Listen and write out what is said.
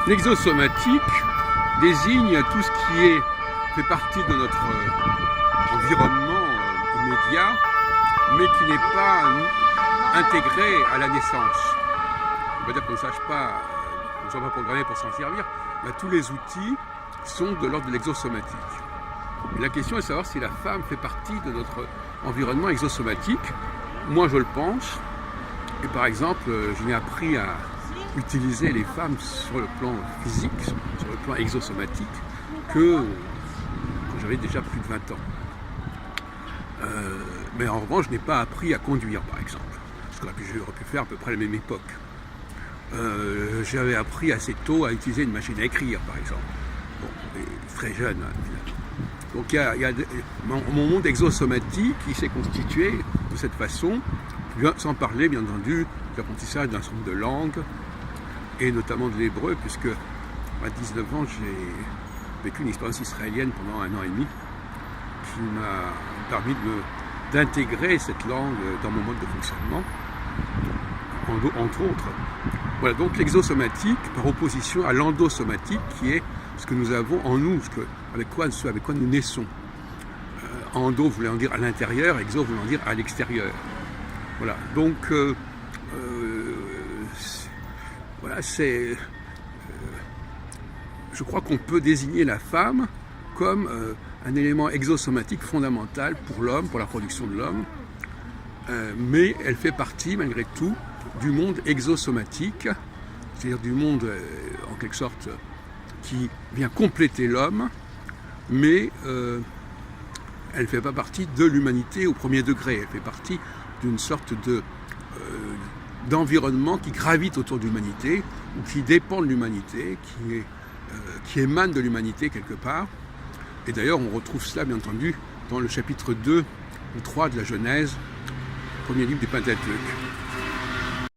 L'exosomatique désigne tout ce qui fait partie de notre environnement immédiat, mais qui n'est pas intégré à la naissance. On va dire qu'on ne sache pas, qu'on ne soit pas programmé pour s'en servir, mais tous les outils sont de l'ordre de l'exosomatique. Et la question est de savoir si la femme fait partie de notre environnement exosomatique. Moi, je le pense. Et par exemple, je n'ai appris à utiliser les femmes sur le plan physique, sur le plan exosomatique, que quand j'avais déjà plus de 20 ans. Mais en revanche, je n'ai pas appris à conduire, par exemple. Ce que j'aurais pu faire à peu près à la même époque. J'avais appris assez tôt à utiliser une machine à écrire, par exemple. Bon, très jeune, hein, donc il y a mon monde exosomatique qui s'est constitué de cette façon, sans parler, bien entendu, de l'apprentissage d'un certain nombre de langues, et notamment de l'hébreu, puisque à 19 ans, j'ai vécu une expérience israélienne pendant 1 an et demi, qui m'a permis d'intégrer cette langue dans mon mode de fonctionnement, entre autres. Voilà, donc l'exosomatique, par opposition à l'endosomatique, qui est ce que nous avons en nous, avec quoi nous naissons. Endo voulant dire à l'intérieur, exo voulant dire à l'extérieur. Voilà, donc voilà, je crois qu'on peut désigner la femme comme un élément exosomatique fondamental pour l'homme, pour la production de l'homme, mais elle fait partie malgré tout du monde exosomatique, c'est-à-dire du monde en quelque sorte qui vient compléter l'homme, mais elle ne fait pas partie de l'humanité au premier degré, elle fait partie d'une sorte d'environnement qui gravite autour de l'humanité, ou qui dépend de l'humanité, qui émane de l'humanité quelque part. Et d'ailleurs, on retrouve cela, bien entendu, dans le chapitre 2 ou 3 de la Genèse, premier livre du Pentateuque.